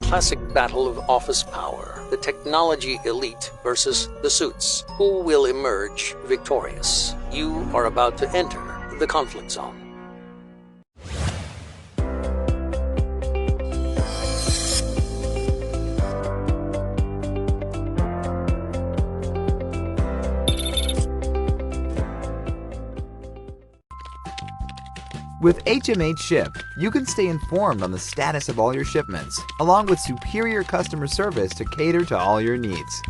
classic battle of office power, the technology elite versus the suits. Who will emerge victorious? You are about to enter the conflict zone. With HMH Ship, you can stay informed on the status of all your shipments, along with superior customer service to cater to all your needs.